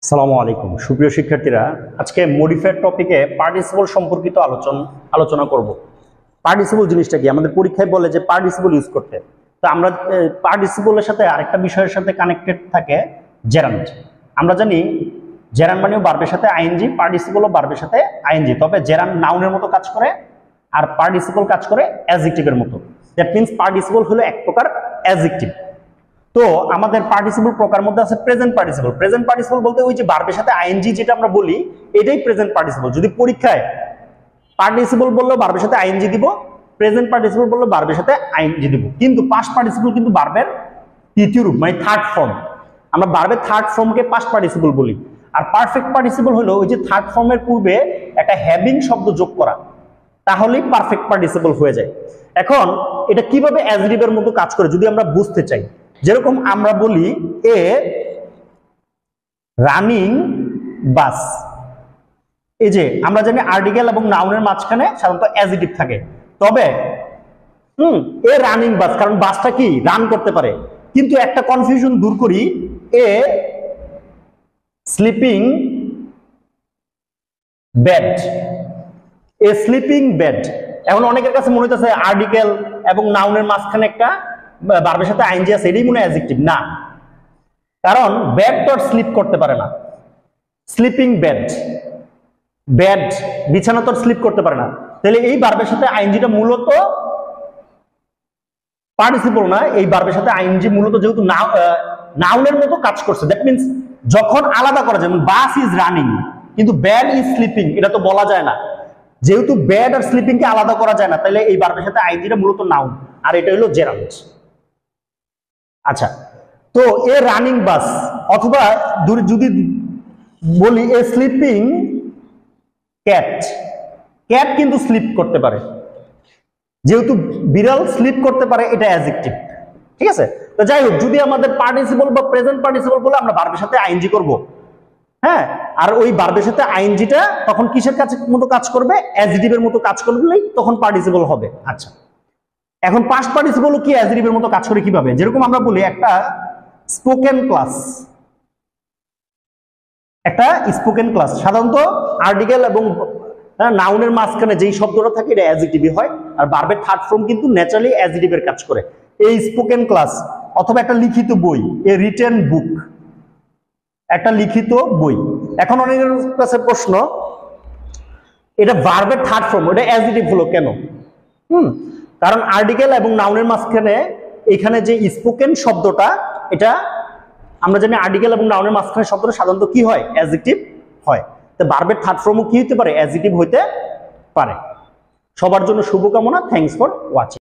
আসসালামু আলাইকুম সুপ্রিয় শিক্ষার্থীরা, আজকে মডিফায়ার টপিকে পার্টিসিপল সম্পর্কিত আলোচনা করব। পার্টিসিপল জিনিসটা কি? আমাদের পরীক্ষায় বলে যে পার্টিসিপল ইউজ করতে, তো আমরা পার্টিসিপলের সাথে আরেকটা বিষয়ের সাথে কানেক্টেড থাকে জেরান্ড। আমরা জানি জেরান্ড মানেও ভার্বের সাথে আইএনজি, পার্টিসিপলও ভার্বের সাথে আইএনজি, তবে জেরান্ড নাউনের মতো কাজ করে আর পার্টিসিপল কাজ করে অ্যাডজেক্টিভের মতো। দ্যাট মিনস পার্টিসিপল হলো এক প্রকার অ্যাডজেক্টিভ। তো আমাদের পার্টিসিপল প্রকার মধ্যে আছে প্রেজেন্ট পার্টিসিপল। প্রেজেন্ট পার্টিসিপল বলতে ওই যে ভার্বের সাথে আইএনজি যেটা আমরা বলি, এটাই প্রেজেন্ট পার্টিসিপল। যদি পরীক্ষায় পার্টিসিপল বললেও ভার্বের সাথে আইএনজি দিব, প্রেজেন্ট পার্টিসিপল বললেও ভার্বের সাথে আইএনজি দিব। কিন্তু পাস্ট পার্টিসিপল কিন্তু ভার্বের তৃতীয় রূপ, মানে থার্ড ফর্ম। আমরা ভার্বের থার্ড ফর্মকে পাস্ট পার্টিসিপল বলি। আর পারফেক্ট পার্টিসিপল হলো ওই যে থার্ড ফর্মের পূর্বে একটা হ্যাভিং শব্দ যোগ করা, তাহলেই পারফেক্ট পার্টিসিপল হয়ে যায়। এখন এটা কিভাবে অ্যাডজেক্টিভের মতো কাজ করে যদি আমরা বুঝতে চাই, যেরকম আমরা বলি এ রানিং বাস, এই যে আমরা জানি আর্টিকেল এবং নাউনের মাঝখানে সাধারণত অ্যাডজেক্টিভ থাকে, তবে এ রানিং বাস, কারণ বাসটা কি রান করতে পারে। কিন্তু একটা কনফিউশন দূর করি, এ স্লিপিং বেড, এ স্লিপিং বেড। এখন অনেকের কাছে মনে হচ্ছে আর্টিকেল এবং নাউনের মাঝখানে একটা ভার্বের সাথে আইএনজি আছে, এটাই মনে হয় অ্যাডজেক্টিভ। না, কারণ বেড তো স্লিপ করতে পারে না। স্লিপিং বেড, বেড বিছানা তো স্লিপ করতে পারে না, তাহলে এই ভার্বের সাথে আইএনজিটা মূলত পার্টিসিপল না। এই ভার্বের সাথে আইএনজি মূলত যেহেতু নাউনের মতো কাজ করছে, দ্যাট মিন্স যখন আলাদা করা যায়, বাস ইজ রানিং কিন্তু বেড ইজ স্লিপিং, এটা তো বলা যায় না। যেহেতু বেড আর স্লিপিং কে আলাদা করা যায় না, তাহলে এই ভার্বের সাথে আইএনজিটা মূলত নাউন, আর এটা হলো জেরান্ড। আচ্ছা, তো এ রানিং বাস, অথবা যদি বলি এ স্লিপিং ক্যাট, ক্যাট কিন্তু স্লিপ করতে পারে। যেহেতু বিড়াল স্লিপ করতে পারে, এটা অ্যাডজেক্টিভ। ঠিক আছে, তো যাই হোক, যদি আমাদের পার্টিসিপল বা প্রেজেন্ট পার্টিসিপল বলে আমরা ভার্বের সাথে আইএনজি করব, হ্যাঁ, আর ওই ভার্বের সাথে আইএনজিটা তখন কিসের কাছে মতো কাজ করবে? অ্যাডজেক্টিভের মতো কাজ করলেই তখন পার্টিসিপল হবে। আচ্ছা, এখন পাস্ট পার্টিসিপল কি অ্যাডজেক্টিভের মতো কাজ করে কিভাবে? যেরকম আমরা বলি একটা স্পোকেন ক্লাস, একটা স্পোকেন ক্লাস সাধারণত আর্টিকেল এবং নাউনের মাঝখানে যেই শব্দটা থাকে এটা অ্যাডজেক্টিভই হয়, আর ভার্বের থার্ড ফর্ম কিন্তু ন্যাচারালি অ্যাডজেক্টিভের কাজ করে। এই স্পোকেন ক্লাস, অথবা একটা লিখিত বই, এ রিটেন বুক, একটা লিখিত বই। এখন অনেকের কাছে প্রশ্ন, এটা ভার্বের থার্ড ফর্ম, এটা অ্যাডজেক্টিভ হলো কেন? কারণ আর্টিকেল এবং নাউনের মাঝখানে এখানে যে স্পোকেন শব্দটা, এটা আমরা জানি আর্টিকেল এবং নাউনের মাঝখানে শব্দটা সাধারণত কি হয়? অ্যাডজেক্টিভ হয়। তো ভার্বের থার্ড ফর্মও কি হতে পারে? অ্যাডজেক্টিভ হইতে পারে। সবার জন্য শুভকামনা। Thanks for watching.